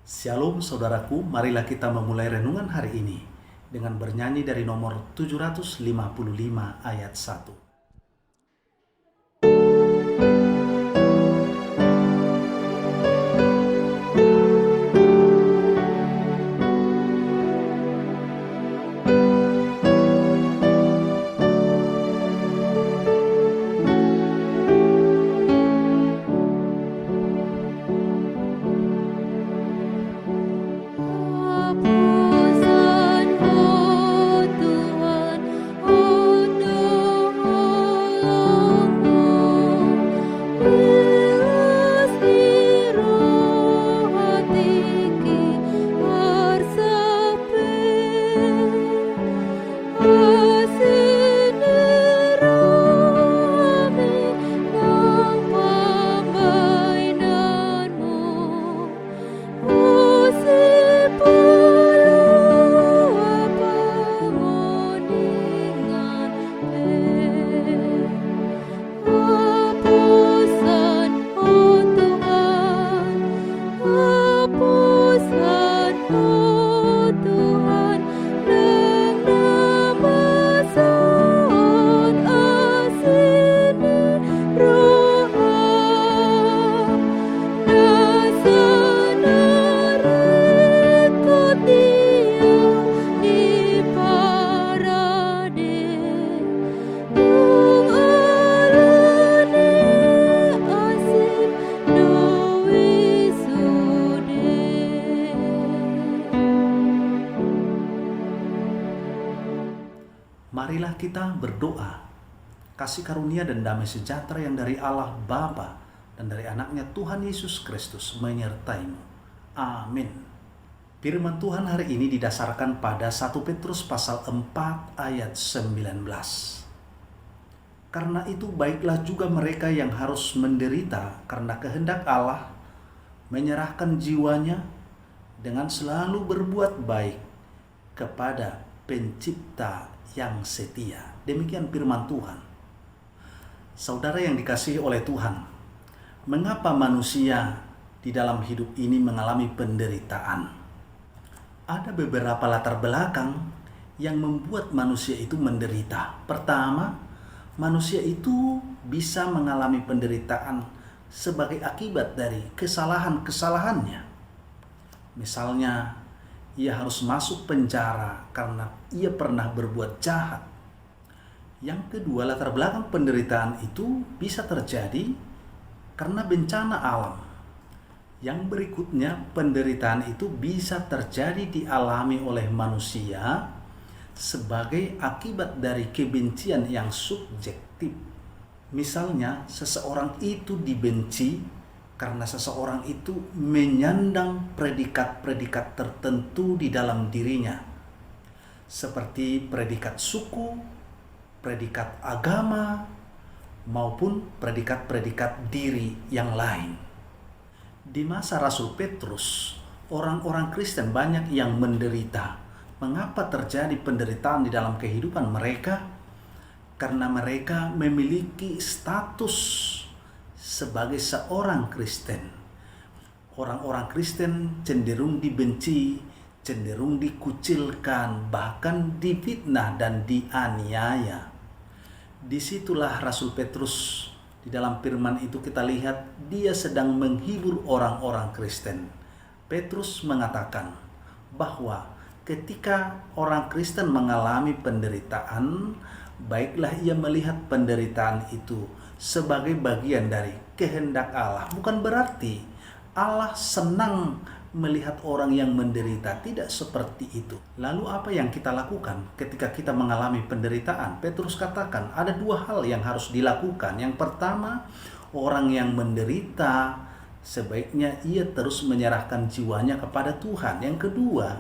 Shalom saudaraku, marilah kita memulai renungan hari ini dengan bernyanyi dari nomor 755 ayat 1. Marilah kita berdoa. Kasih karunia dan damai sejahtera yang dari Allah Bapa dan dari anaknya Tuhan Yesus Kristus menyertaimu. Amin. Firman Tuhan hari ini didasarkan pada 1 Petrus pasal 4 ayat 19. Karena itu baiklah juga mereka yang harus menderita karena kehendak Allah, menyerahkan jiwanya dengan selalu berbuat baik kepada Pencipta yang setia. Demikian firman Tuhan. Saudara yang dikasihi oleh Tuhan, mengapa manusia di dalam hidup ini mengalami penderitaan? Ada beberapa latar belakang yang membuat manusia itu menderita. Pertama, manusia itu bisa mengalami penderitaan sebagai akibat dari kesalahan-kesalahannya. Misalnya, ia harus masuk penjara karena ia pernah berbuat jahat. Yang kedua, latar belakang penderitaan itu bisa terjadi karena bencana alam. Yang berikutnya, penderitaan itu bisa terjadi dialami oleh manusia sebagai akibat dari kebencian yang subjektif. Misalnya, seseorang itu dibenci karena seseorang itu menyandang predikat-predikat tertentu di dalam dirinya, seperti predikat suku, predikat agama, maupun predikat-predikat diri yang lain. Di masa Rasul Petrus, orang-orang Kristen banyak yang menderita. Mengapa terjadi penderitaan di dalam kehidupan mereka? Karena mereka memiliki status sebagai seorang Kristen. Orang-orang Kristen cenderung dibenci, cenderung dikucilkan, bahkan difitnah dan dianiaya. Disitulah Rasul Petrus di dalam firman itu kita lihat dia sedang menghibur orang-orang Kristen. Petrus mengatakan bahwa ketika orang Kristen mengalami penderitaan, baiklah ia melihat penderitaan itu sebagai bagian dari kehendak Allah. Bukan berarti Allah senang melihat orang yang menderita, tidak seperti itu. Lalu apa yang kita lakukan ketika kita mengalami penderitaan? Petrus katakan ada dua hal yang harus dilakukan. Yang pertama, orang yang menderita sebaiknya ia terus menyerahkan jiwanya kepada Tuhan. Yang kedua,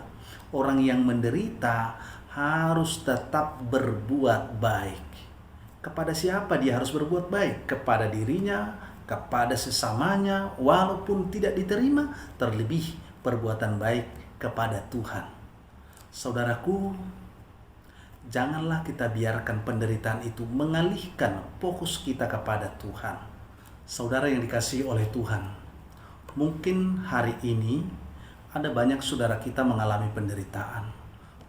orang yang menderita harus tetap berbuat baik. Kepada siapa dia harus berbuat baik? Kepada dirinya, kepada sesamanya, walaupun tidak diterima, terlebih perbuatan baik kepada Tuhan. Saudaraku, janganlah kita biarkan penderitaan itu mengalihkan fokus kita kepada Tuhan. Saudara yang dikasihi oleh Tuhan, mungkin hari ini Ada banyak saudara kita mengalami penderitaan.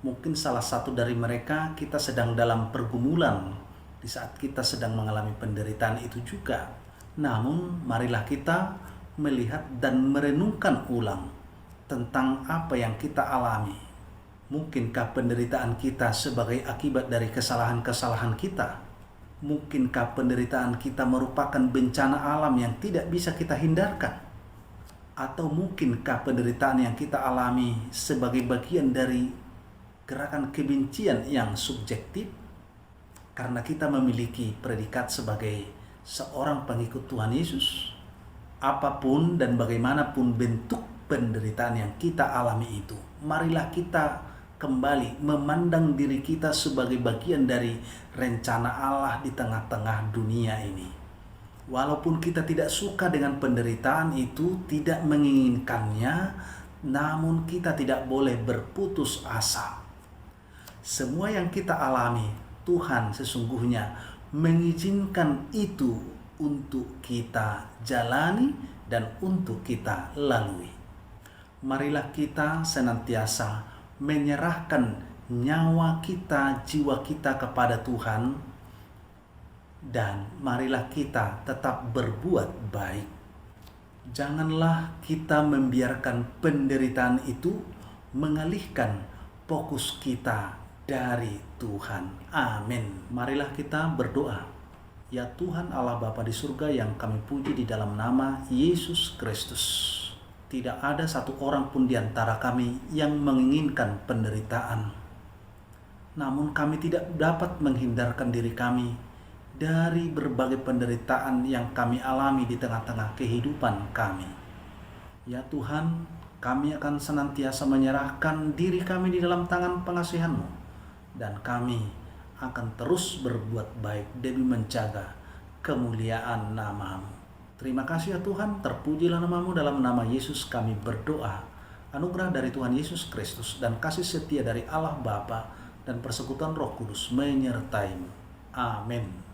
Mungkin salah satu dari mereka kita sedang dalam pergumulan di saat kita sedang mengalami penderitaan itu juga. Namun marilah kita melihat dan merenungkan ulang tentang apa yang kita alami. Mungkinkah penderitaan kita sebagai akibat dari kesalahan-kesalahan kita? Mungkinkah penderitaan kita merupakan bencana alam yang tidak bisa kita hindarkan? Atau mungkinkah penderitaan yang kita alami sebagai bagian dari gerakan kebencian yang subjektif? Karena kita memiliki predikat sebagai seorang pengikut Tuhan Yesus, apapun dan bagaimanapun bentuk penderitaan yang kita alami itu, marilah kita kembali memandang diri kita sebagai bagian dari rencana Allah di tengah-tengah dunia ini. Walaupun kita tidak suka dengan penderitaan itu, tidak menginginkannya, namun kita tidak boleh berputus asa. Semua yang kita alami, Tuhan sesungguhnya mengizinkan itu untuk kita jalani dan untuk kita lalui. Marilah kita senantiasa menyerahkan nyawa kita, jiwa kita kepada Tuhan, dan marilah kita tetap berbuat baik. Janganlah kita membiarkan penderitaan itu mengalihkan fokus kita dari Tuhan. Amin. Marilah kita berdoa. Ya Tuhan Allah Bapa di surga yang kami puji di dalam nama Yesus Kristus. Tidak ada satu orang pun di antara kami yang menginginkan penderitaan. Namun kami tidak dapat menghindarkan diri kami dari berbagai penderitaan yang kami alami di tengah-tengah kehidupan kami. Ya Tuhan, kami akan senantiasa menyerahkan diri kami di dalam tangan pengasihan-Mu. Dan kami akan terus berbuat baik demi menjaga kemuliaan nama-Mu. Terima kasih ya Tuhan, terpujilah nama-Mu. Dalam nama Yesus kami berdoa. Anugerah dari Tuhan Yesus Kristus dan kasih setia dari Allah Bapa dan persekutuan Roh Kudus menyertai-Mu. Amin.